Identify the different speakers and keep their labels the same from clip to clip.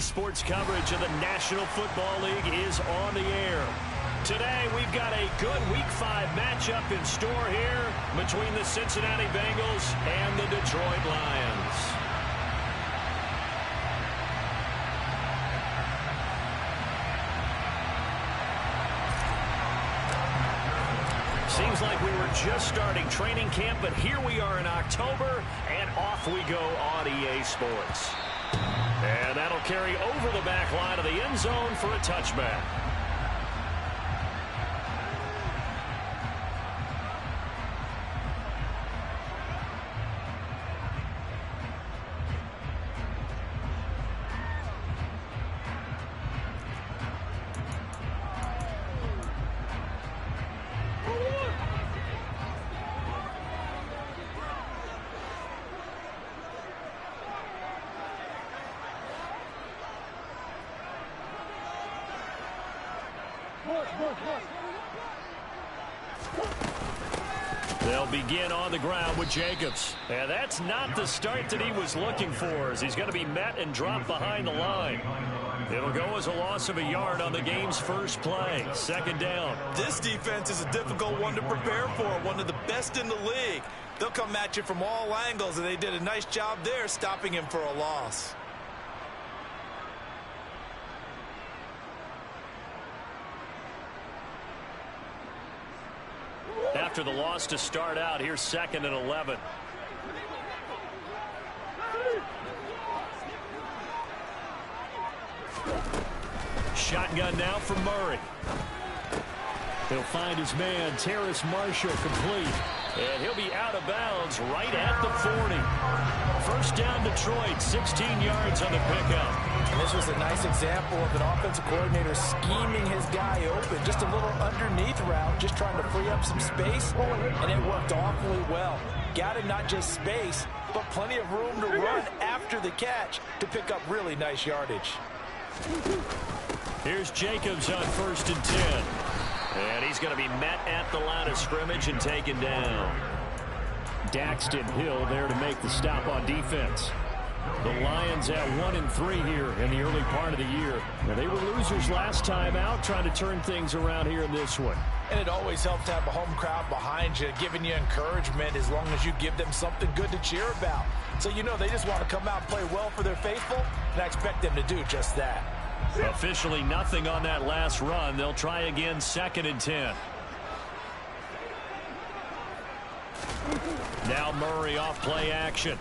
Speaker 1: sports coverage of the National Football League is on the air. Today, we've got a good Week 5 matchup in store here between the Cincinnati Bengals and the Detroit Lions. Seems like we were just starting training camp, but here we are in October, and off we go on EA Sports. And that'll carry over the back line of the end zone for a touchback. They'll begin on the ground with Jacobs. And that's not the start that he was looking for, as he's going to be met and dropped behind the line. It'll go as a loss of a yard on the game's first play. Second down.
Speaker 2: This defense is a difficult one to prepare for, one of the best in the league. They'll come at you from all angles, and they did a nice job there stopping him for a loss.
Speaker 1: After the loss to start out, here's 2nd and 11. Shotgun now for Murray. He'll find his man, Terrace Marshall, complete. And he'll be out of bounds right at the 40. First down, Detroit, 16 yards on the pickup.
Speaker 3: And this was a nice example of an offensive coordinator scheming his guy open. Just a little underneath route, just trying to free up some space, and it worked awfully well. Got him not just space, but plenty of room to run after the catch to pick up really nice yardage.
Speaker 1: Here's Jacobs on 1st and 10. And he's going to be met at the line of scrimmage and taken down. Daxton Hill there to make the stop on defense. The Lions at 1-3 here in the early part of the year. Now, they were losers last time out, trying to turn things around here in this one.
Speaker 3: And it always helps to have a home crowd behind you, giving you encouragement as long as you give them something good to cheer about. So you know they just want to come out and play well for their faithful, and I expect them to do just that.
Speaker 1: Officially nothing on that last run. They'll try again, 2nd and 10. Now Murray off play action.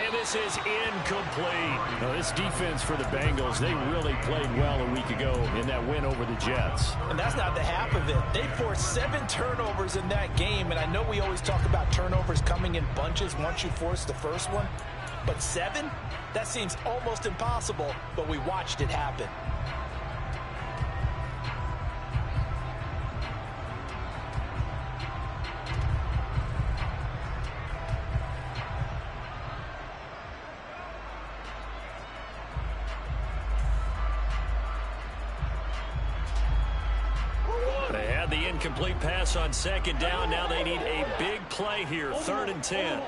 Speaker 1: And this is incomplete. Now, this defense for the Bengals, they really played well a week ago in that win over the Jets.
Speaker 3: And that's not the half of it. They forced 7 turnovers in that game, and I know we always talk about turnovers coming in bunches once you force the first one. But 7? That seems almost impossible, but we watched it happen.
Speaker 1: They had the incomplete pass on 2nd down. Now they need a big play here, 3rd and 10.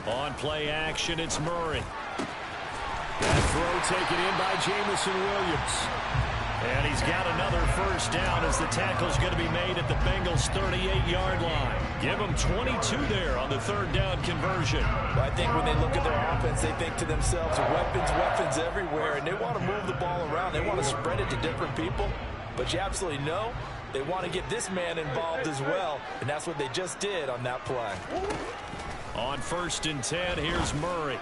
Speaker 1: On play action, it's Murray. That throw taken in by Jamison Williams. And he's got another first down as the tackle's going to be made at the Bengals' 38-yard line. Give them 22 there on the 3rd down conversion.
Speaker 3: I think when they look at their offense, they think to themselves, weapons everywhere, and they want to move the ball around. They want to spread it to different people. But you absolutely know they want to get this man involved as well, and that's what they just did on that play.
Speaker 1: On 1st and 10, here's Murray.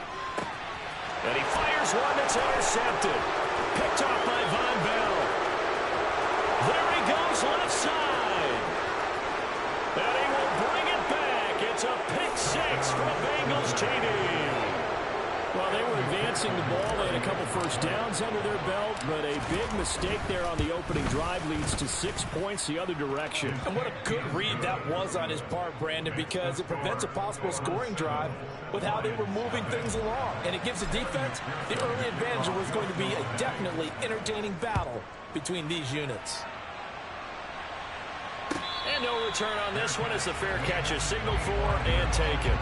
Speaker 1: And he fires one that's intercepted. Picked off by Von Bell. There he goes, left side. And he will bring it back. It's a pick 6 for Bengals TD. Well, they were advancing the ball. They had a couple first downs under their belt, but a big mistake there on the opening drive leads to 6 points the other direction.
Speaker 3: And what a good read that was on his part, Brandon, because it prevents a possible scoring drive with how they were moving things along. And it gives the defense the early advantage. It was going to be a definitely entertaining battle between these units.
Speaker 1: And no return on this one as the fair catch is signaled for and taken.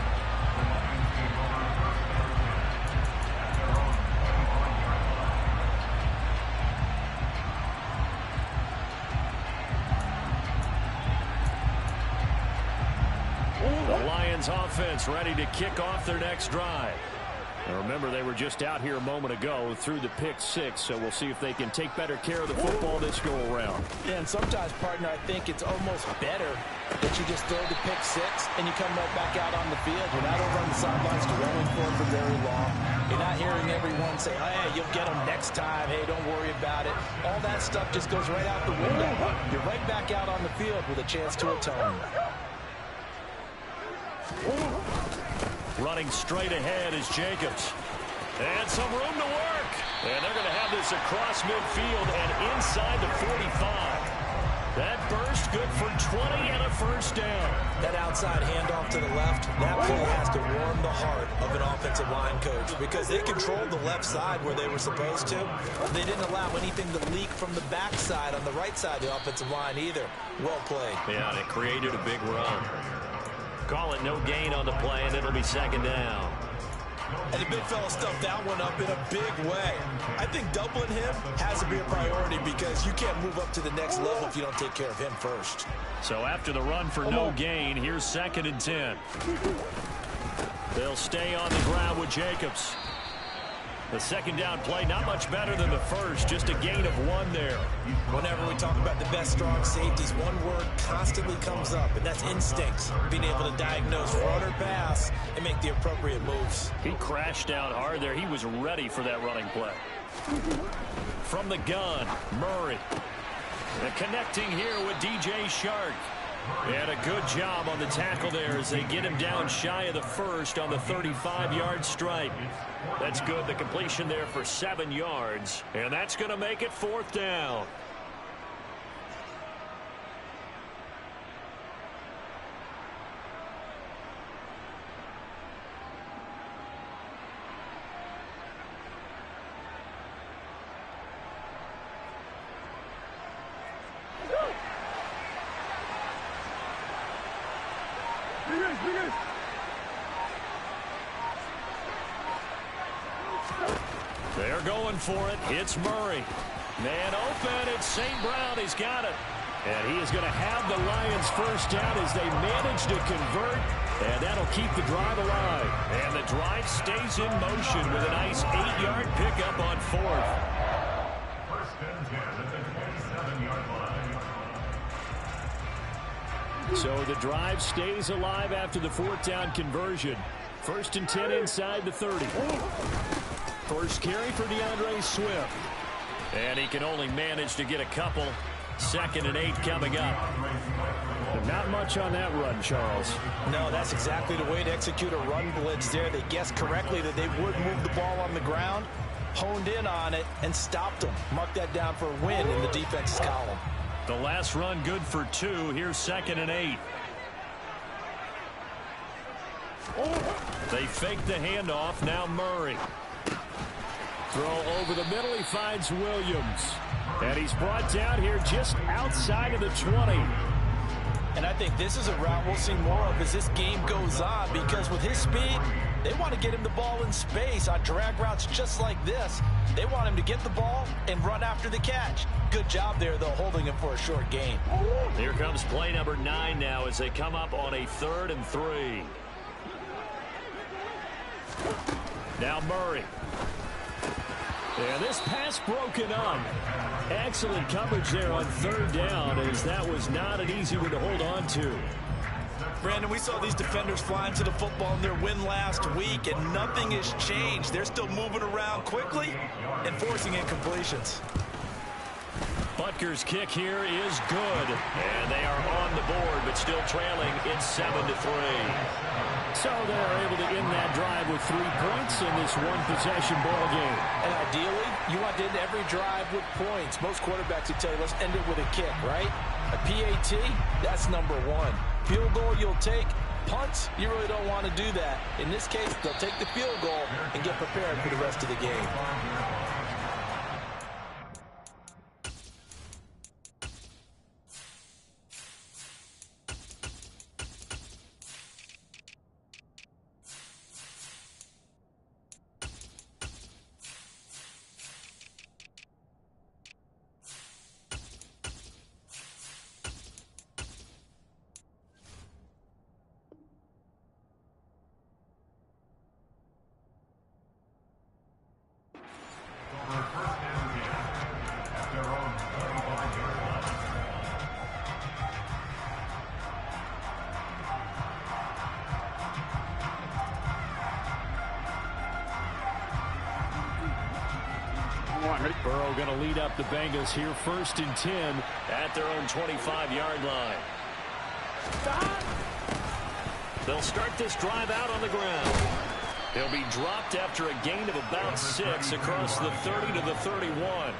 Speaker 1: Lions offense ready to kick off their next drive. Now remember, they were just out here a moment ago through the pick 6, so we'll see if they can take better care of the football this go-around.
Speaker 3: Yeah, and sometimes, partner, I think it's almost better that you just throw the pick 6 and you come right back out on the field. You're not over on the sidelines dwelling for very long. You're not hearing everyone say, oh, hey, you'll get them next time. Hey, don't worry about it. All that stuff just goes right out the window. You're right back out on the field with a chance to atone.
Speaker 1: Running straight ahead is Jacobs. And some room to work. And they're going to have this across midfield and inside the 45. That burst good for 20 and a first down.
Speaker 3: That outside handoff to the left, that play has to warm the heart of an offensive line coach because they controlled the left side where they were supposed to. They didn't allow anything to leak from the backside on the right side of the offensive line either. Well played.
Speaker 1: Yeah, and it created a big run. Call it no gain on the play, and it'll be second down.
Speaker 2: And the big fella stuffed that one up in a big way. I think doubling him has to be a priority because you can't move up to the next level if you don't take care of him first.
Speaker 1: So after the run for no gain, here's 2nd and 10. They'll stay on the ground with Jacobs. The second down play, not much better than the first, just a gain of 1 there.
Speaker 3: Whenever we talk about the best strong safeties, one word constantly comes up, and that's instincts. Being able to diagnose run or pass and make the appropriate moves.
Speaker 1: He crashed out hard there. He was ready for that running play. From the gun, Murray. And connecting here with DJ Shark. And a good job on the tackle there as they get him down shy of the first on the 35-yard stripe. That's good. The completion there for 7 yards. And that's going to make it 4th down. They're going for it. It's Murray. Man open. It's St. Brown. He's got it. And he is going to have the Lions first down as they manage to convert. And that'll keep the drive alive. And the drive stays in motion with a nice 8-yard pickup on 4th.
Speaker 4: First and 10 at the 27-yard line.
Speaker 1: So the drive stays alive after the 4th down conversion. 1st and 10 inside the 30. First carry for DeAndre Swift. And he can only manage to get a couple. 2nd and 8 coming up. But not much on that run, Charles.
Speaker 3: No, that's exactly the way to execute a run blitz there. They guessed correctly that they would move the ball on the ground, honed in on it, and stopped them. Mark that down for a win in the defense's column.
Speaker 1: The last run good for 2. Here's 2nd and 8. They fake the handoff. Now Murray. Throw over the middle. He finds Williams. And he's brought down here just outside of the 20.
Speaker 3: And I think this is a route we'll see more of as this game goes on because with his speed, they want to get him the ball in space on drag routes just like this. They want him to get the ball and run after the catch. Good job there, though, holding him for a short gain.
Speaker 1: Here comes play number 9 now as they come up on a 3rd and 3. Now Murray. And this pass broken up. Excellent coverage there on 3rd down as that was not an easy one to hold on to.
Speaker 2: Brandon, we saw these defenders flying to the football in their win last week, and nothing has changed. They're still moving around quickly and forcing incompletions.
Speaker 1: Butker's kick here is good. And they are on the board, but still trailing. It's 7-3. So they're able to end that drive with 3 points in this one-possession ball game.
Speaker 3: And ideally, you want to end every drive with points. Most quarterbacks would tell you, let's end it with a kick, right? A PAT, that's number 1. Field goal you'll take. Punts, you really don't want to do that. In this case, they'll take the field goal and get prepared for the rest of the game.
Speaker 1: Burrow going to lead up the Bengals here 1st and 10 at their own 25-yard line. They'll start this drive out on the ground. He'll be dropped after a gain of about 6 across the 30 to the 31.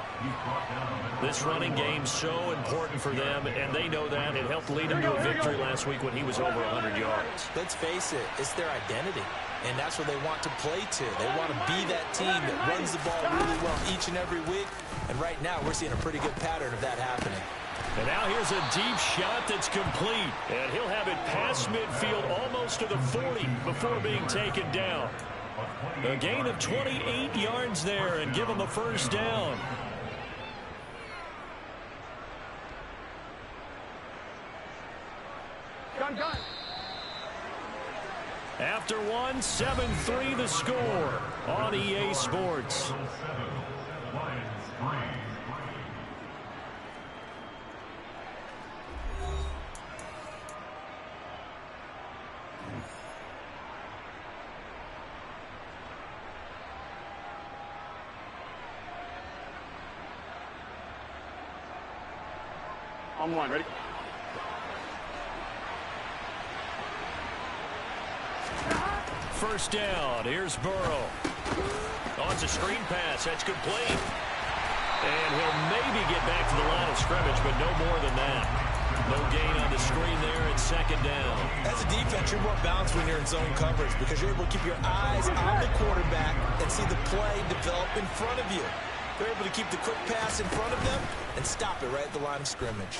Speaker 1: This running game so important for them, and they know that. It helped lead them to a victory last week when he was over 100 yards.
Speaker 3: Let's face it, it's their identity, and that's what they want to play to. They want to be that team that runs the ball really well each and every week, and right now we're seeing a pretty good pattern of that happening.
Speaker 1: And now here's a deep shot that's complete. And he'll have it past midfield almost to the 40 before being taken down. A gain of 28 yards there and give him a first down.
Speaker 5: Gun.
Speaker 1: After one, 7-3 the score on EA Sports.
Speaker 5: On one, ready?
Speaker 1: First down. Here's Burrow. On to screen pass. That's complete. And he'll maybe get back to the line of scrimmage, but no more than that. No gain on the screen there at 2nd down.
Speaker 3: As a defense, you're more balanced when you're in zone coverage because you're able to keep your eyes on the quarterback and see the play develop in front of you. They're able to keep the quick pass in front of them and stop it right at the line of scrimmage.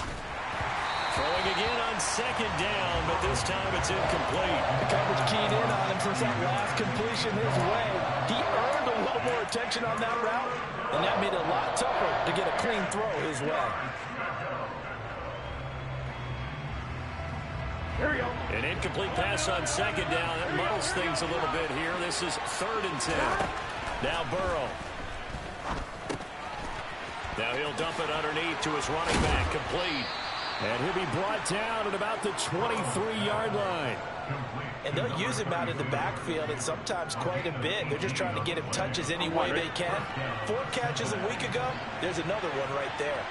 Speaker 1: Throwing again on 2nd down, but this time it's incomplete.
Speaker 3: The coverage keyed in on him since that last completion his way. He earned a little more attention on that route, and that made it a lot tougher to get a clean throw his way.
Speaker 5: Here we go.
Speaker 1: An incomplete pass on 2nd down. That muddles things a little bit here. This is 3rd and 10. Now Burrow. Now he'll dump it underneath to his running back, complete. And he'll be brought down at about the 23-yard line.
Speaker 3: And they'll use him out in the backfield, and sometimes quite a bit. They're just trying to get him touches any way they can. 4 catches a week ago. There's another one right there.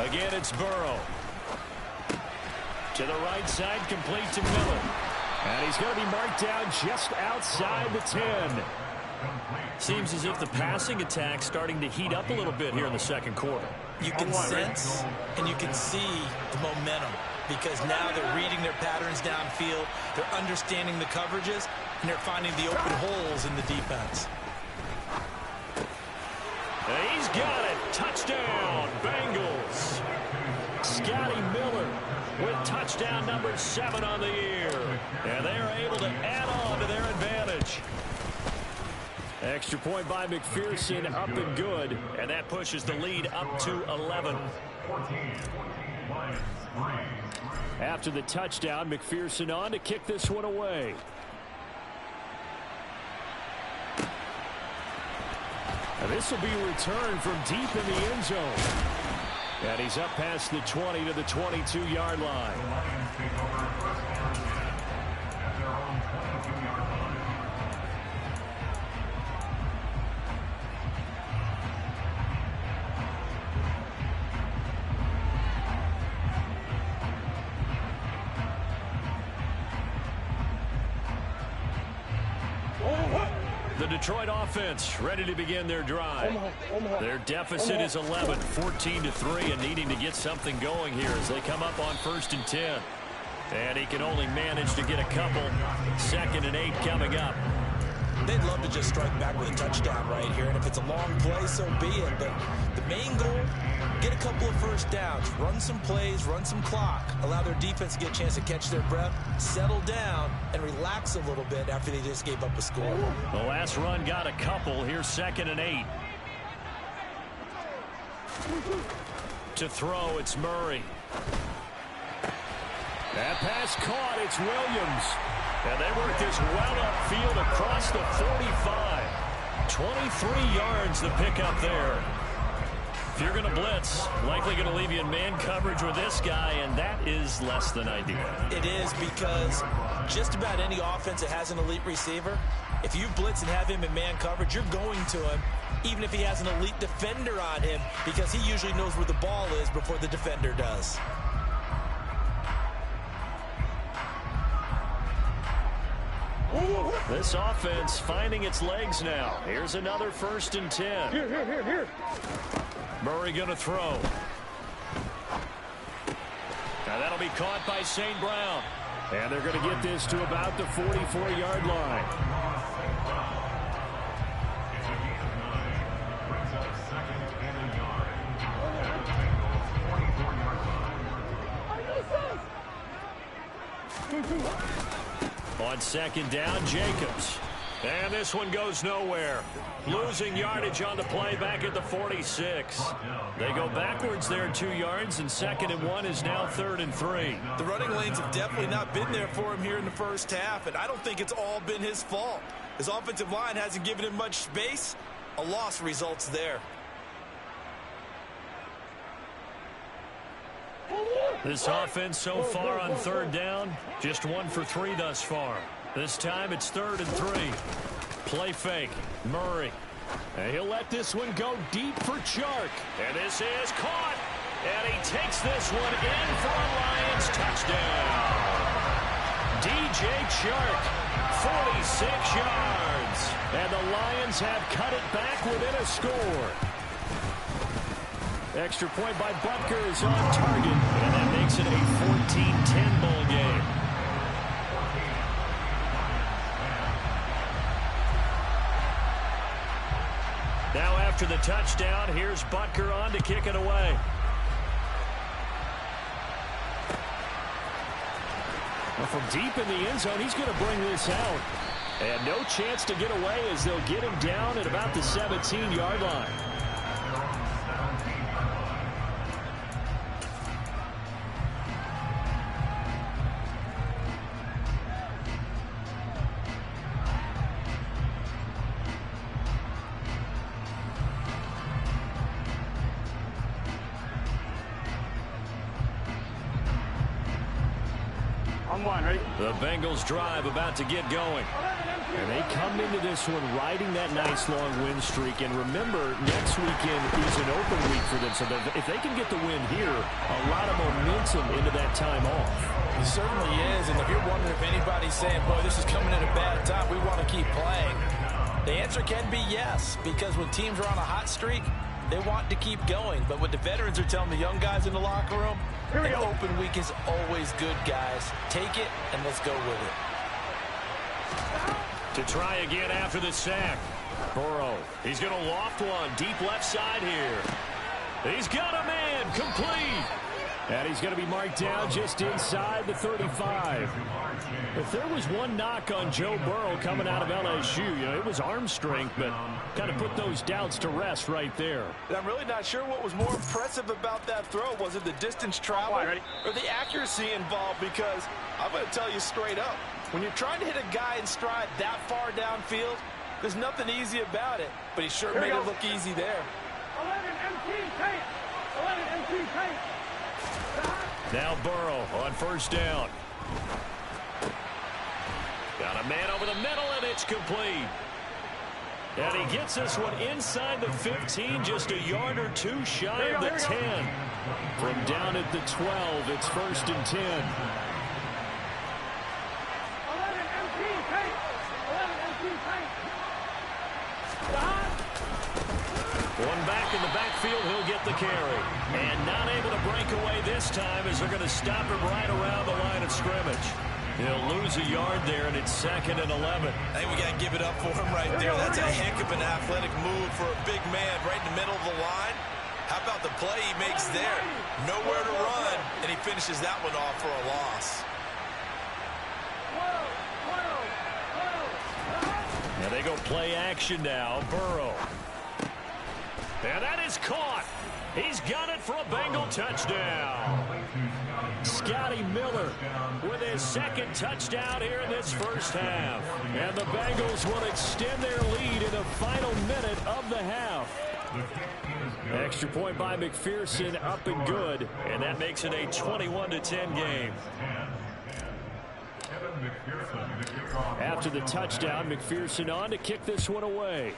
Speaker 1: Again, it's Burrow. To the right side, complete to Miller. And he's going to be marked down just outside the 10. Seems as if the passing attack's starting to heat up a little bit here in the 2nd quarter.
Speaker 3: You can sense and you can see the momentum because now they're reading their patterns downfield, they're understanding the coverages, and they're finding the open holes in the defense.
Speaker 1: And he's got it. Touchdown, Bengals. Scotty Miller with touchdown number 7 on the year. And they are able to add on to their advantage. Extra point by McPherson, up and good. And that pushes the lead up to 11. After the touchdown, McPherson on to kick this one away. And this will be returned from deep in the end zone. And he's up past the 20 to the 22-yard line. The Detroit offense ready to begin their drive. Their deficit is 11, 14-3, and needing to get something going here as they come up on 1st and 10. And he can only manage to get a couple. 2nd and 8 coming up.
Speaker 3: They'd love to just strike back with a touchdown right here, and if it's a long play, so be it. But the main goal, get a couple of first downs, run some plays, run some clock, allow their defense to get a chance to catch their breath, settle down, and relax a little bit after they just gave up a score.
Speaker 1: The last run got a couple. Here's 2nd and 8. To throw, it's Murray. That pass caught, it's Williams. And they work this well upfield across the 45. 23 yards the pickup there. you're going to blitz, likely going to leave you in man coverage with this guy, and that is less than ideal.
Speaker 3: It is, because just about any offense that has an elite receiver, if you blitz and have him in man coverage, you're going to him, even if he has an elite defender on him, because he usually knows where the ball is before the defender does.
Speaker 1: This offense finding its legs now. Here's another 1st and 10.
Speaker 4: Here.
Speaker 1: Murray going to throw. Now that'll be caught by St. Brown. And they're going to get this to about the 44-yard line. On 2nd down, Jacobs. And this one goes nowhere. Losing yardage on the play back at the 46. They go backwards there 2 yards, and 2nd and 1 is now 3rd and 3.
Speaker 3: The running lanes have definitely not been there for him here in the first half, and I don't think it's all been his fault. His offensive line hasn't given him much space. A loss results there.
Speaker 1: This offense so far on 3rd down, just 1 for 3 thus far. This time it's 3rd and 3. Play fake. Murray. And he'll let this one go deep for Chark. And this is caught. And he takes this one in for a Lions touchdown. DJ Chark, 46 yards. And the Lions have cut it back within a score. Extra point by Butker is on target, and that makes it a 14-10 ball game. Now after the touchdown, here's Butker on to kick it away. Well, from deep in the end zone, he's going to bring this out. And no chance to get away as they'll get him down at about the 17-yard line. The Bengals drive about to get going. And they come into this one riding that nice long win streak. And remember, next weekend is an open week for them. So if they can get the win here, a lot of momentum into that time off.
Speaker 3: It certainly is. And if you're wondering if anybody's saying, boy, this is coming at a bad time, we want to keep playing, the answer can be yes. Because when teams are on a hot streak, they want to keep going. But what the veterans are telling the young guys in the locker room, an open week is always good, guys. Take it, and let's go with it.
Speaker 1: To try again after the sack. Burrow. He's going to loft one. Deep left side here. He's got a man. Complete. And he's going to be marked down just inside the 35. If there was one knock on Joe Burrow coming out of LSU, it was arm strength, but kind of put those doubts to rest right there.
Speaker 3: And I'm really not sure what was more impressive about that throw. Was it the distance traveled or the accuracy involved? Because I'm going to tell you straight up, when you're trying to hit a guy in stride that far downfield, there's nothing easy about it. But he sure made it look easy there.
Speaker 4: 11 MT tape. 11 MT tape.
Speaker 1: Now Burrow on 1st down. Got a man over the middle, and it's complete. And he gets this one inside the 15, just a yard or 2 shy of the 10. From down at the 12, it's 1st and 10.
Speaker 4: 11 MT tape. 11 MT tape.
Speaker 1: One back in the backfield, he'll get the carry. And not able to break away this time as they're going to stop him right around the line of scrimmage. He'll lose a yard there, and it's 2nd and 11.
Speaker 3: I think we got to give it up for him right there. That's a heck of an athletic move for a big man right in the middle of the line. How about the play he makes there? Nowhere to run, and he finishes that one off for a loss.
Speaker 1: Now they go play action now. Burrow. And that is caught. He's got it for a Bengal touchdown. Scotty Miller with his 2nd touchdown here in this first half. And the Bengals will extend their lead in the final minute of the half. Extra point by McPherson, up and good, and that makes it a 21-10 game. After the touchdown, McPherson on to kick this one away.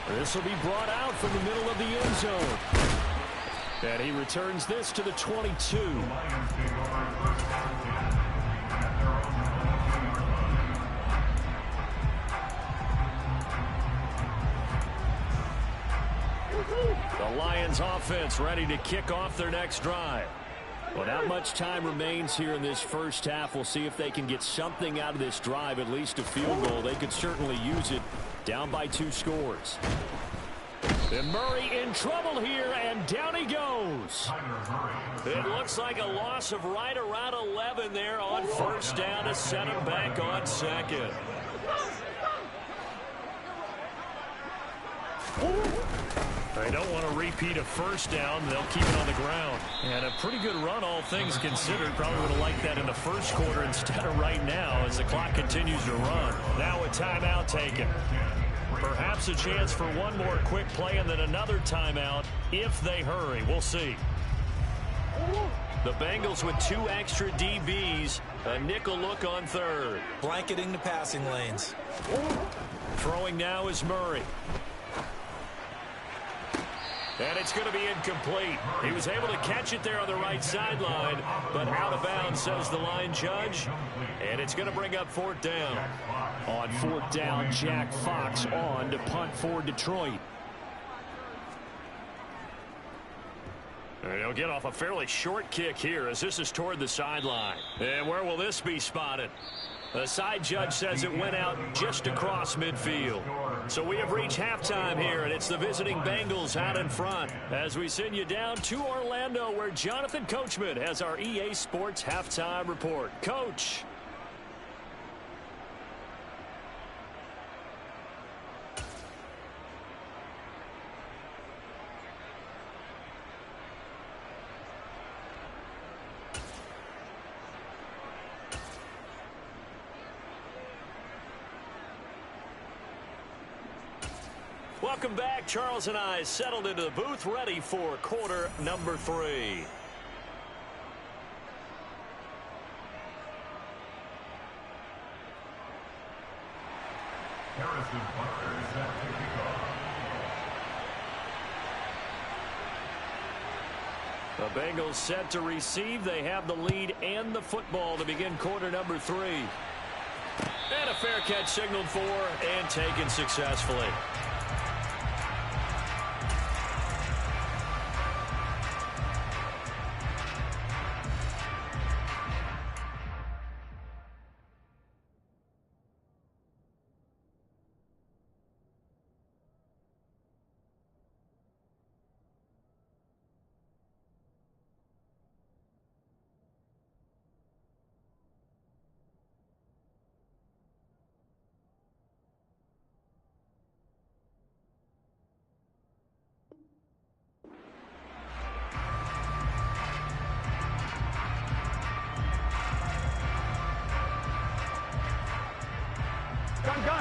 Speaker 1: This will be brought out from the middle of the end zone. And he returns this to the 22. The Lions offense ready to kick off their next drive. Well, not much time remains here in this first half. We'll see if they can get something out of this drive, at least a field goal. They could certainly use it. Down by 2 scores. And Murray in trouble here, and down he goes. It looks like a loss of right around 11 there on first down to set him back on second. They don't want to repeat a first down. They'll keep it on the ground. And a pretty good run, all things considered. Probably would have liked that in the first quarter instead of right now as the clock continues to run. Now a timeout taken. Perhaps a chance for one more quick play and then another timeout if they hurry. We'll see. The Bengals with 2 extra DBs. A nickel look on third.
Speaker 2: Blanketing the passing lanes.
Speaker 1: Throwing now is Murray. And it's going to be incomplete. He was able to catch it there on the right sideline, but out of bounds, says the line judge. And it's going to bring up 4th down. On 4th down, Jack Fox on to punt for Detroit. And he'll get off a fairly short kick here as this is toward the sideline. And where will this be spotted? The side judge says it went out just across midfield. So we have reached halftime here, and it's the visiting Bengals out in front as we send you down to Orlando, where Jonathan Coachman has our EA Sports halftime report. Coach. Welcome back. Charles and I settled into the booth, ready for quarter number 3. The Bengals set to receive. They have the lead and the football to begin quarter number 3. And a fair catch signaled for and taken successfully.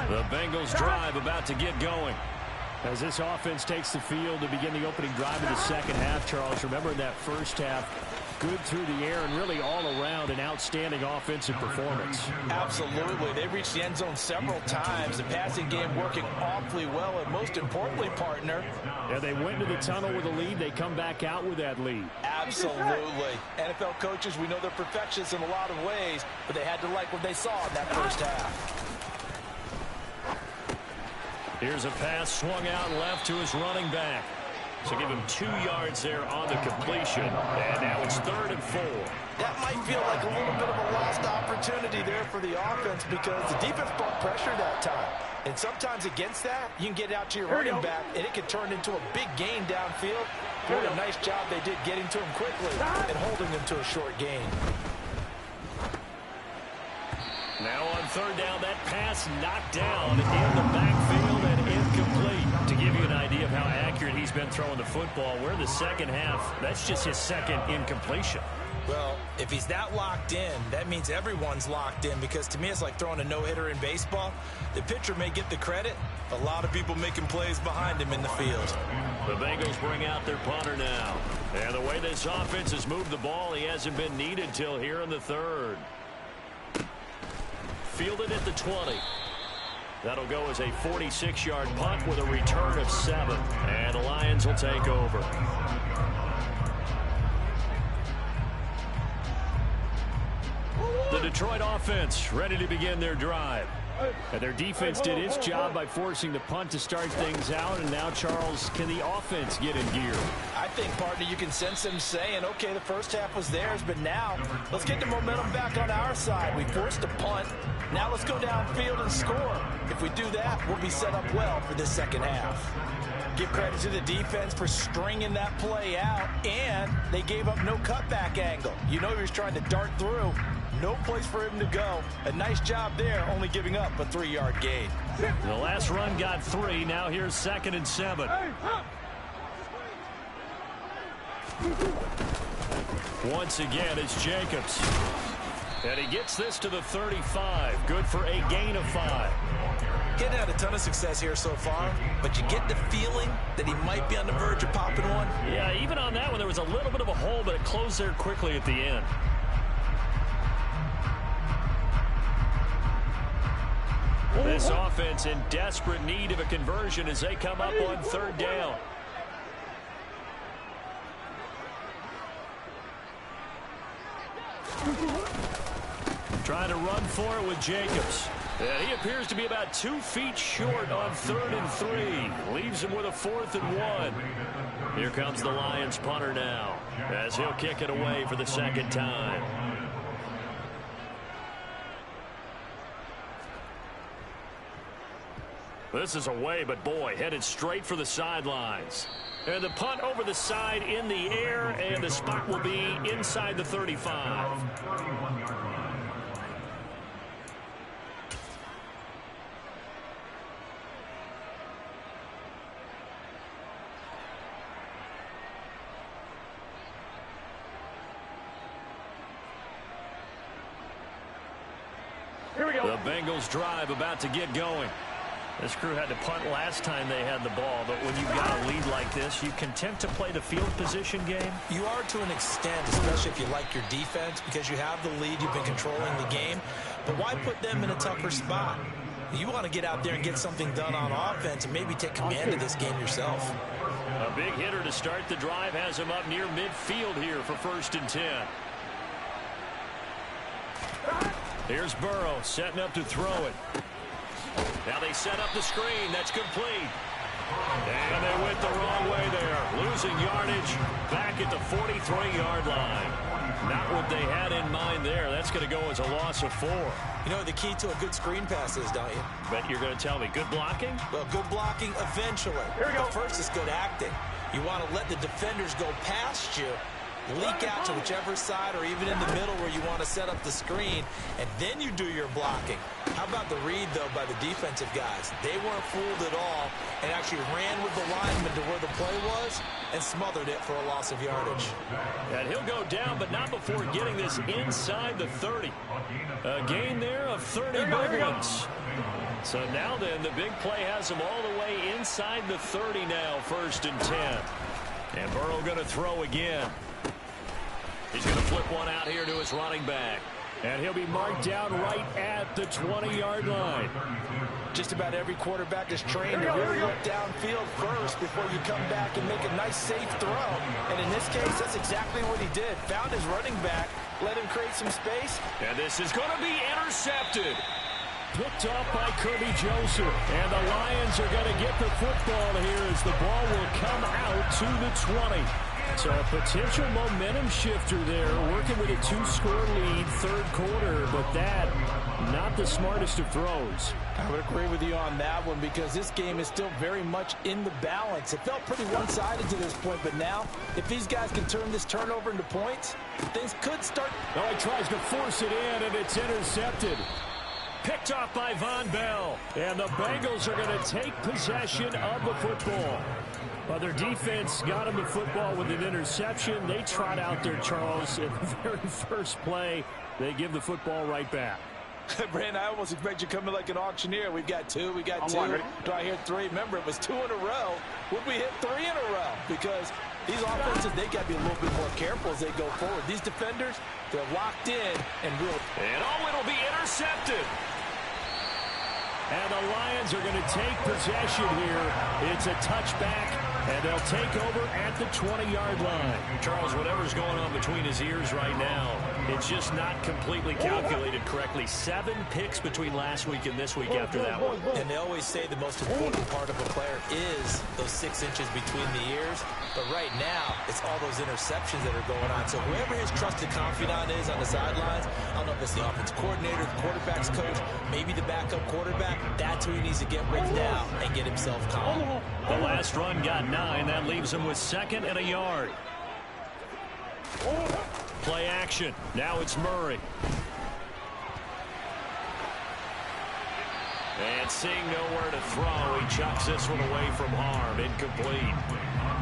Speaker 1: The Bengals drive about to get going. As this offense takes the field to begin the opening drive of the second half, Charles, remember in that first half, good through the air and really all around an outstanding offensive performance.
Speaker 3: Absolutely. They reached the end zone several times. The passing game working awfully well, and most importantly, partner.
Speaker 1: Yeah, they went to the tunnel with a lead. They come back out with that lead.
Speaker 3: Absolutely. NFL coaches, we know they're perfectionists in a lot of ways, but they had to like what they saw in that first half.
Speaker 1: Here's a pass swung out left to his running back. So give him 2 yards there on the completion. And now it's 3rd and 4.
Speaker 3: That might feel like a little bit of a lost opportunity there for the offense because the defense brought pressure that time. And sometimes against that, you can get out to your running back, and it can turn into a big gain downfield. What a nice job they did getting to him quickly and holding him to a short gain.
Speaker 1: Now on 3rd down, that pass knocked down in the backfield and incomplete. To give you an idea of how accurate he's been throwing the football, we're in the second half. That's just his 2nd incompletion.
Speaker 3: Well, if he's that locked in, that means everyone's locked in, because to me it's like throwing a no-hitter in baseball. The pitcher may get the credit, a lot of people making plays behind him in the field.
Speaker 1: The Bengals bring out their punter now. And the way this offense has moved the ball, he hasn't been needed till here in the third. Fielded at the 20. That'll go as a 46-yard punt with a return of 7. And the Lions will take over. The Detroit offense ready to begin their drive. And their defense did its job by forcing the punt to start things out. And now, Charles, can the offense get in gear?
Speaker 3: I think, partner, you can sense them saying, okay, the first half was theirs, but now let's get the momentum back on our side. We forced a punt. Now let's go downfield and score. If we do that, we'll be set up well for the second half. Give credit to the defense for stringing that play out, and they gave up no cutback angle. You know he was trying to dart through. No place for him to go. A nice job there, only giving up a 3-yard gain.
Speaker 1: The last run got 3. Now here's 2nd and 7. Once again, it's Jacobs. And he gets this to the 35. Good for a gain of 5.
Speaker 3: Getting had a ton of success here so far, but you get the feeling that he might be on the verge of popping one.
Speaker 1: Yeah, even on that one, there was a little bit of a hole, but it closed there quickly at the end. This offense in desperate need of a conversion as they come up on 3rd down. Trying to run for it with Jacobs. And he appears to be about 2 feet short on 3rd and 3. Leaves him with a 4th and 1. Here comes the Lions punter now, as he'll kick it away for the 2nd time. This is away, but boy, headed straight for the sidelines. And the punt over the side in the air, and the spot will be inside the 35.
Speaker 4: Here we go.
Speaker 1: The Bengals drive about to get going. This crew had to punt last time they had the ball, but when you've got a lead like this, you content to play the field position game?
Speaker 3: You are to an extent, especially if you like your defense, because you have the lead, you've been controlling the game. But why put them in a tougher spot? You want to get out there and get something done on offense and maybe take command of this game yourself.
Speaker 1: A big hitter to start the drive has him up near midfield here for 1st and 10. Here's Burrow setting up to throw it. Now they set up the screen. That's complete. And they went the wrong way there. Losing yardage back at the 43-yard line. Not what they had in mind there. That's going to go as a loss of 4.
Speaker 3: You know what the key to a good screen pass is, don't you?
Speaker 1: Bet you're going to tell me. Good blocking?
Speaker 3: Well, good blocking eventually.
Speaker 4: Here we go.
Speaker 3: But first is good acting. You want to let the defenders go past you, leak out to whichever side or even in the middle where you want to set up the screen, and then you do your blocking. How about the read, though, by the defensive guys? They weren't fooled at all and actually ran with the lineman to where the play was and smothered it for a loss of yardage.
Speaker 1: And he'll go down, but not before getting this inside the 30. A gain there of 30 big ones. So now then, the big play has him all the way inside the 30 now, 1st and 10. And Burrow going to throw again. He's going to flip one out here to his running back. And he'll be marked down right at the 20-yard line.
Speaker 3: Just about every quarterback is trained to really look downfield first before you come back and make a nice, safe throw. And in this case, that's exactly what he did. Found his running back, let him create some space.
Speaker 1: And this is going to be intercepted. Picked up by Kirby Joseph. And the Lions are going to get the football here as the ball will come out to the 20. So a potential momentum shifter there, working with a 2-score lead, 3rd quarter, but that, not the smartest of throws.
Speaker 3: I would agree with you on that one because this game is still very much in the balance. It felt pretty one-sided to this point, but now, if these guys can turn this turnover into points, things could start.
Speaker 1: Oh, he tries to force it in, and it's intercepted. Picked off by Von Bell. And the Bengals are going to take possession of the football. Well, their defense got him the football with an interception. They trot out there, Charles, at the very first play. They give the football right back.
Speaker 3: Brandon, I almost expect you coming like an auctioneer. We've got two, we got two. Do I hear three? Remember, it was 2 in a row. Would we hit 3 in a row? Because these offenses, they got to be a little bit more careful as they go forward. These defenders, they're locked in and real.
Speaker 1: And it'll be intercepted. And the Lions are going to take possession here. It's a touchback, and they'll take over at the 20-yard line. Charles, whatever's going on between his ears right now, it's just not completely calculated correctly. 7 picks between last week and this week after that one.
Speaker 3: And they always say the most important part of a player is those 6 inches between the ears. But right now, it's all those interceptions that are going on. So whoever his trusted confidant is on the sidelines, I don't know if it's the offensive coordinator, the quarterback's coach, maybe the backup quarterback, that's who he needs to get with now and get himself calm.
Speaker 1: The last run got 9. That leaves him with 2nd and a yard. Play action. Now it's Murray. And seeing nowhere to throw, he chucks this one away from harm. Incomplete.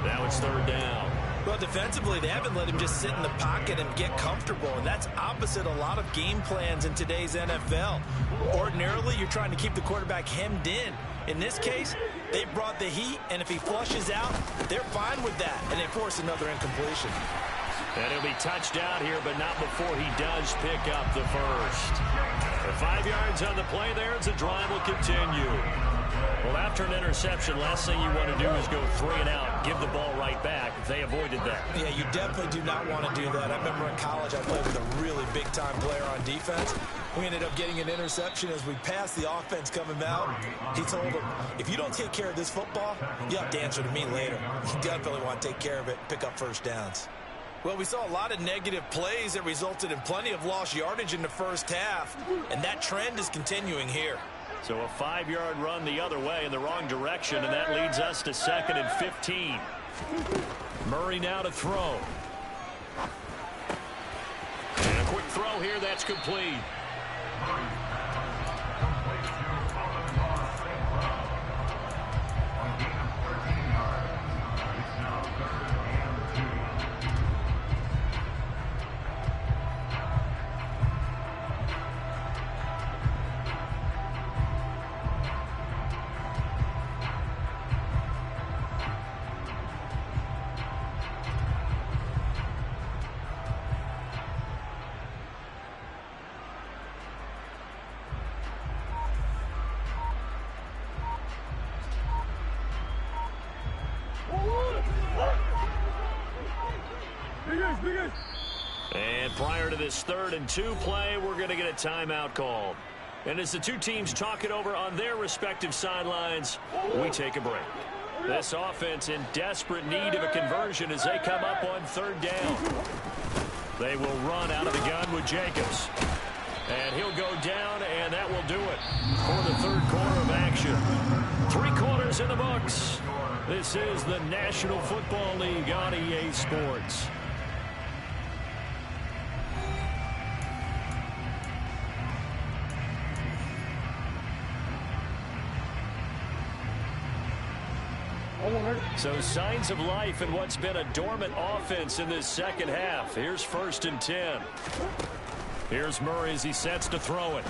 Speaker 1: Now it's 3rd down.
Speaker 3: Well, defensively, they haven't let him just sit in the pocket and get comfortable, and that's opposite a lot of game plans in today's NFL. Ordinarily, you're trying to keep the quarterback hemmed in. In this case, they brought the heat, and if he flushes out, they're fine with that, and they force another incompletion.
Speaker 1: And he'll be touched out here, but not before he does pick up the first. The 5 yards on the play there as the drive will continue. Well, after an interception, last thing you want to do is go 3 and out, give the ball right back. They avoided that.
Speaker 3: Yeah, you definitely do not want to do that. I remember in college I played with a really big-time player on defense. We ended up getting an interception as we passed the offense coming out. He told him, if you don't take care of this football, you have to answer to me later. You definitely want to take care of it and pick up first downs. Well, we saw a lot of negative plays that resulted in plenty of lost yardage in the first half, and that trend is continuing here.
Speaker 1: So a 5-yard run the other way in the wrong direction, and that leads us to 2nd and 15. Murray now to throw. And a quick throw here, that's complete. And prior to this 3rd and 2 play, we're going to get a timeout called. And as the two teams talk it over on their respective sidelines, we take a break. This offense in desperate need of a conversion as they come up on 3rd down. They will run out of the gun with Jacobs. And he'll go down, and that will do it for the 3rd quarter of action. 3 quarters in the books. This is the National Football League on EA Sports. So signs of life in what's been a dormant offense in this second half. Here's 1st and 10. Here's Murray as he sets to throw it.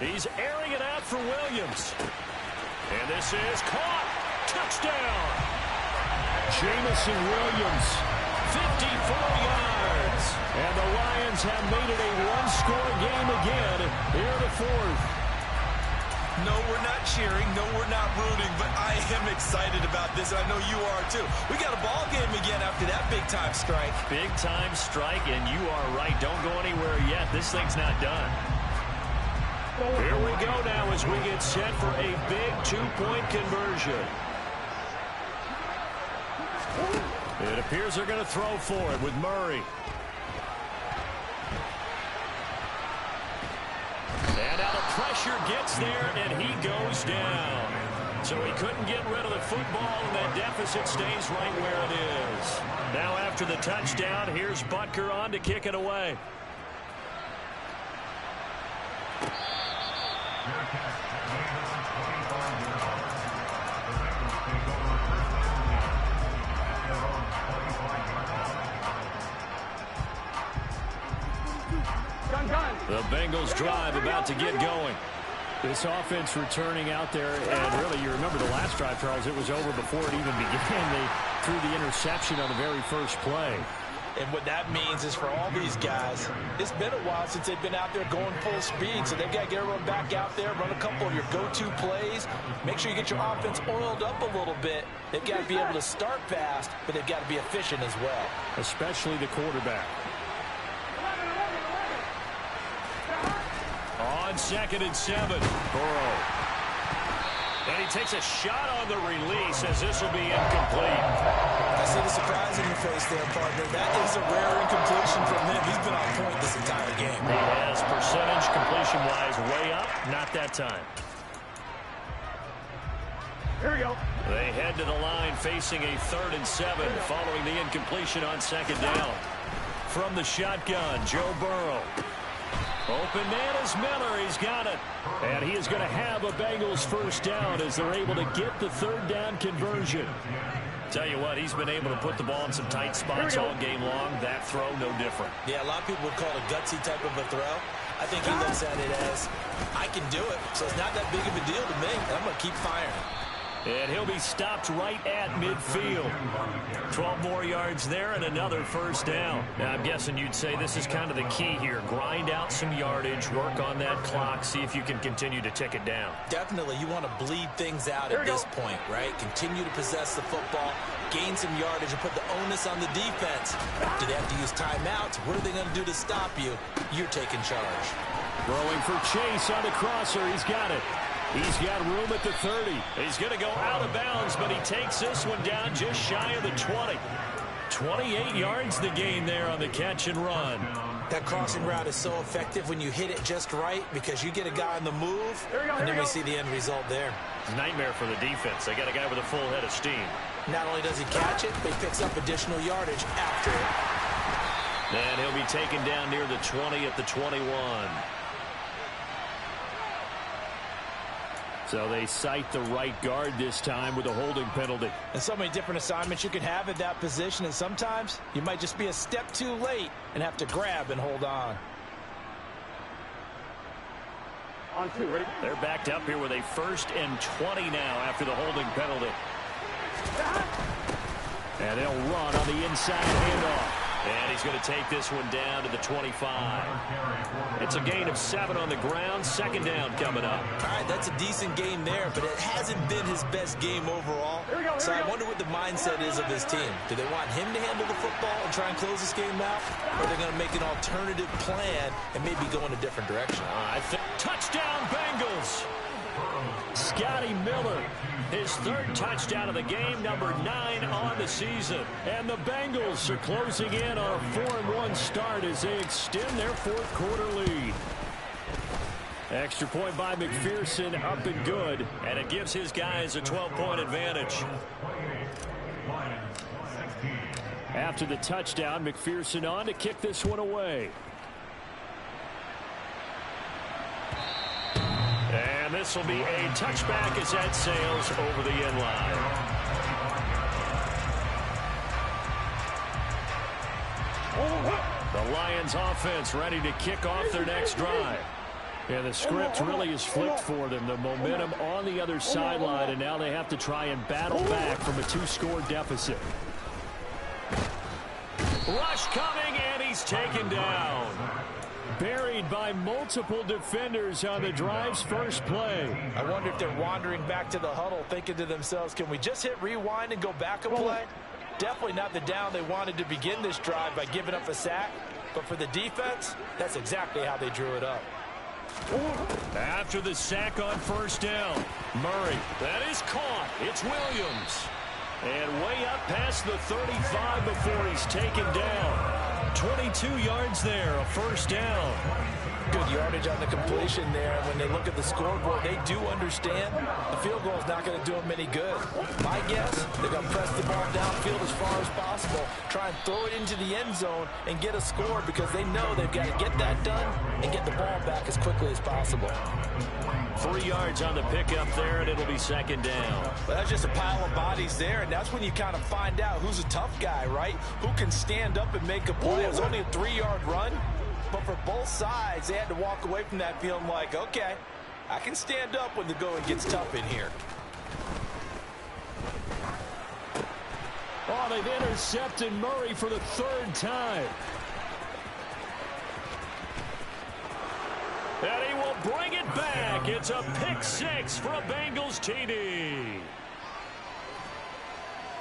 Speaker 1: He's airing it out for Williams. And this is caught. Touchdown. Jamison Williams, 54 yards. And the Lions have made it a one-score game again here in the 4th.
Speaker 2: No, we're not cheering. No, we're not rooting. But I am excited about this. I know you are, too. We got a ball game again after that big-time strike.
Speaker 1: Big-time strike, and you are right. Don't go anywhere yet. This thing's not done. Here we go now as we get set for a big 2-point conversion. It appears they're going to throw for it with Murray. And now the pressure gets there, and he goes down. So he couldn't get rid of the football, and that deficit stays right where it is. Now after the touchdown, here's Butker on to kick it away. The Bengals drive about to get going.
Speaker 5: This offense returning out there, and really, you remember the last drive, Charles, it was over before it even began. They threw the interception on the very first play.
Speaker 3: And what that means is for all these guys, it's been a while since they've been out there going full speed, so they've got to get everyone back out there, run a couple of your go-to plays, make sure you get your offense oiled up a little bit. They've got to be able to start fast, but they've got to be efficient as well.
Speaker 5: Especially the quarterback.
Speaker 1: On 2nd and 7, Burrow. And he takes a shot on the release as this will be incomplete.
Speaker 3: I see the surprise in your face there, partner. That is a rare incompletion from him. He's been on point this entire game.
Speaker 1: He has percentage completion-wise way up. Not that time.
Speaker 5: Here we go.
Speaker 1: They head to the line facing a 3rd and 7 following the incompletion on 2nd down. From the shotgun, Joe Burrow. Open man is Miller. He's got it. And he is going to have a Bengals first down as they're able to get the 3rd down conversion. Tell you what, he's been able to put the ball in some tight spots all game long. That throw, no different.
Speaker 3: Yeah, a lot of people would call it a gutsy type of a throw. I think he looks at it as, I can do it, so it's not that big of a deal to me. I'm going to keep firing.
Speaker 1: And he'll be stopped right at midfield. 12 more yards there and another first down. Now, I'm guessing you'd say this is kind of the key here. Grind out some yardage, work on that clock, see if you can continue to tick it down.
Speaker 3: Definitely, you want to bleed things out at this point, right? Continue to possess the football, gain some yardage, and put the onus on the defense. Do they have to use timeouts? What are they going to do to stop you? You're taking charge.
Speaker 1: Throwing for Chase on the crosser. He's got it. He's got room at the 30. He's going to go out of bounds, but he takes this one down just shy of the 20. 28 yards the gain there on the catch and run.
Speaker 3: That crossing route is so effective when you hit it just right because you get a guy on the move, and then we see the end result there.
Speaker 1: It's a nightmare for the defense. They got a guy with a full head of steam.
Speaker 3: Not only does he catch it, but he picks up additional yardage after it.
Speaker 1: And he'll be taken down near the 20 at the 21. So they cite the right guard this time with a holding penalty.
Speaker 3: And so many different assignments you can have at that position, and sometimes you might just be a step too late and have to grab and hold on.
Speaker 5: On 2, ready?
Speaker 1: They're backed up here with a 1st and 20 now after the holding penalty. And they'll run on the inside handoff. And he's going to take this one down to the 25. It's a gain of 7 on the ground. 2nd down coming up.
Speaker 3: All right, that's a decent game there, but it hasn't been his best game overall. So I wonder what the mindset is of his team. Do they want him to handle the football and try and close this game out? Or are they going to make an alternative plan and maybe go in a different direction?
Speaker 1: I think touchdown Bengals. Scotty Miller, his 3rd touchdown of the game, number 9 on the season. And the Bengals are closing in on a 4-1 start as they extend their 4th quarter lead. Extra point by McPherson, up and good. And it gives his guys a 12-point advantage. After the touchdown, McPherson on to kick this one away. And this will be a touchback as that sails over the end line. The Lions offense ready to kick off their next drive. And the script really is flipped for them. The momentum on the other sideline, and now they have to try and battle back from a 2-score deficit. Rush coming, and he's taken down. Buried by multiple defenders on the drive's first play.
Speaker 3: I wonder if they're wandering back to the huddle thinking to themselves, can we just hit rewind and go back a play? Definitely not the down they wanted to begin this drive by giving up a sack. But for the defense, that's exactly how they drew it up.
Speaker 1: After the sack on 1st down, Murray. That is caught. It's Williams. And way up past the 35 before he's taken down. 22 yards there, a 1st down.
Speaker 3: Good yardage on the completion there. When they look at the scoreboard, they do understand the field goal is not going to do them any good. My guess, they're going to press the ball downfield as far as possible, try and throw it into the end zone and get a score because they know they've got to get that done and get the ball back as quickly as possible.
Speaker 1: 3 yards on the pickup there, and it'll be 2nd down.
Speaker 3: Well, that's just a pile of bodies there, and that's when you kind of find out who's a tough guy, right? Who can stand up and make a play. It was only a 3-yard run, but for both sides, they had to walk away from that feeling like, okay, I can stand up when the going gets tough in here.
Speaker 5: Oh, they've intercepted Murray for the third time. And he will bring it back. It's a pick six for a Bengals TD.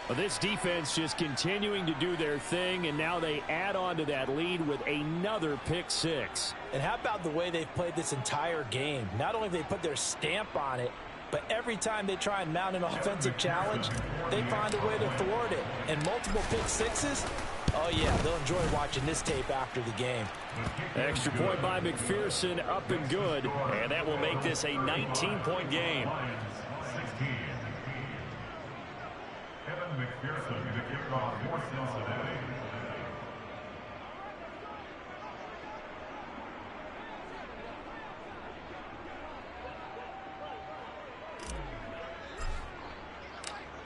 Speaker 5: Well, this defense just continuing to do their thing, and now they add on to that lead with another pick six.
Speaker 3: And how about the way they've played this entire game? Not only have they put their stamp on it, but every time they try and mount an offensive challenge, they find a way to thwart it. And multiple pick sixes, oh yeah, they'll enjoy watching this tape after the game.
Speaker 5: Extra point by McPherson, up and good. And that will make this a 19-point game.
Speaker 4: McPherson to kick off for Cincinnati.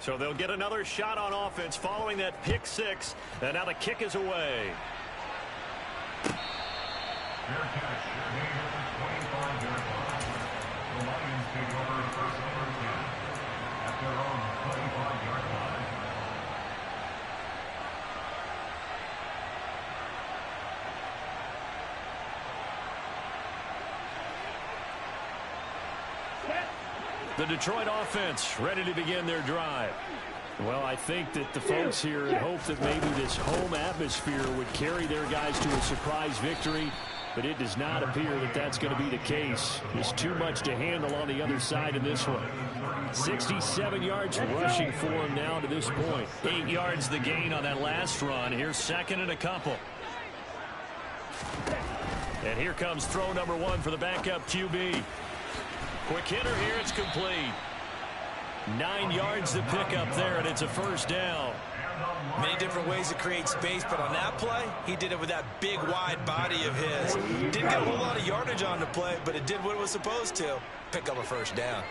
Speaker 1: So they'll get another shot on offense following that pick six. And now the kick is away.
Speaker 4: Fair catch. Gain at the 25-yard line. The Lions take over first and 10 at their own 25-yard line.
Speaker 1: The Detroit offense ready to begin their drive.
Speaker 5: Well, I think that the folks here had hoped that maybe this home atmosphere would carry their guys to a surprise victory, but it does not appear that that's going to be the case. There's too much to handle on the other side of this one. 67 yards rushing for him now to this point.
Speaker 1: 8 yards the gain on that last run. Here's second and a couple. And here comes throw number one for the backup QB. Quick hitter here, it's complete. 9 yards to pick up there, and it's a first down.
Speaker 2: Many different ways to create space, but on that play, he did it with that big, wide body of his. Didn't get a whole lot of yardage on the play, but it did what it was supposed to. Pick up a first down.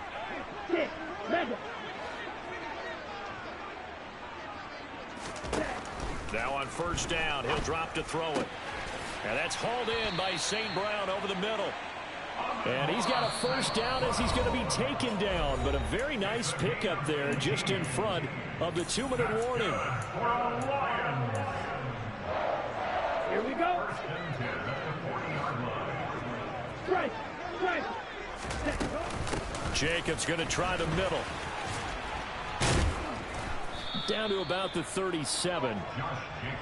Speaker 1: Now on first down, he'll drop to throw it. And that's hauled in by St. Brown over the middle.
Speaker 5: And he's got a first down as he's going to be taken down. But a very nice pickup there just in front of the 2-minute warning.
Speaker 6: Here we go. Right.
Speaker 1: Jacobs going to try the middle.
Speaker 5: Down to about the 37.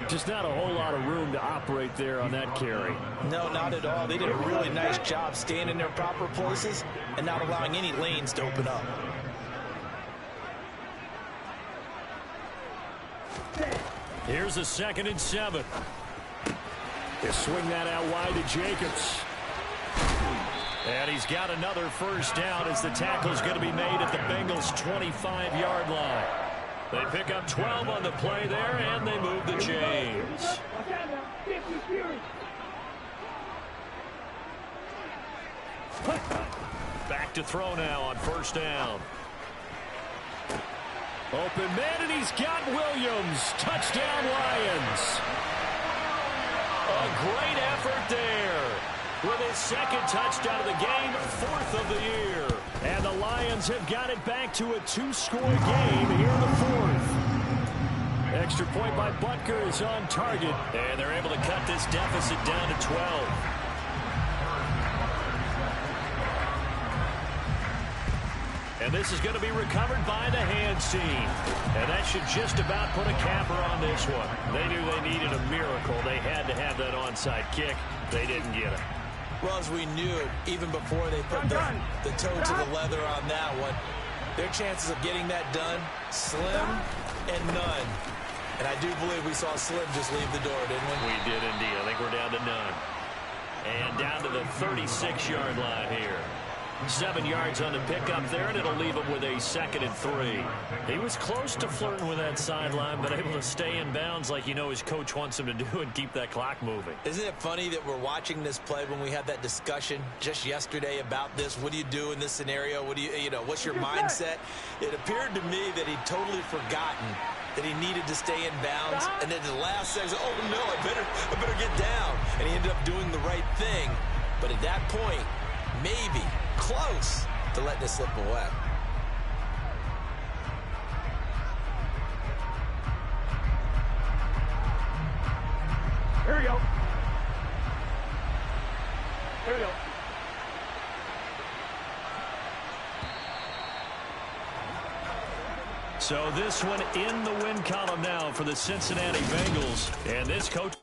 Speaker 5: Just not a whole lot of room to operate there on that carry.
Speaker 3: No, not at all. They did a really nice job staying in their proper places and not allowing any lanes to open up.
Speaker 1: Here's a 2nd and 7.
Speaker 5: They swing that out wide to Jacobs.
Speaker 1: And he's got another first down as the tackle's going to be made at the Bengals' 25-yard line. They pick up 12 on the play there, and they move the chains. Back to throw now on first down.
Speaker 5: Open man, and he's got Williams. Touchdown, Lions.
Speaker 1: A great effort there. With his 2nd touchdown of the game, 4th of the year.
Speaker 5: And the Lions have got it back to a 2-score game here in the 4th. Extra point by Butker is on target.
Speaker 1: And they're able to cut this deficit down to 12. And this is going to be recovered by the hands team. And that should just about put a capper on this one. They knew they needed a miracle. They had to have that onside kick. They didn't get it.
Speaker 3: Well, as we knew, even before they put the toe to the leather on that one, their chances of getting that done, slim and none. And I do believe we saw Slim just leave the door, didn't we?
Speaker 1: We did indeed. I think we're down to none. And down to the 36-yard line here. 7 yards on the pickup there, and it'll leave him with a 2nd and 3. He was close to flirting with that sideline, but able to stay in bounds like his coach wants him to do and keep that clock moving.
Speaker 3: Isn't it funny that we're watching this play when we had that discussion just yesterday about this? What do you do in this scenario? What do what's your mindset? It appeared to me that he'd totally forgotten
Speaker 2: that he needed to stay in bounds. And then the last second, oh no, I better get down. And he ended up doing the right thing. But at that point, maybe close to letting it slip away.
Speaker 6: Here we go. Here we go.
Speaker 5: So this one in the win column now for the Cincinnati Bengals. And this coach...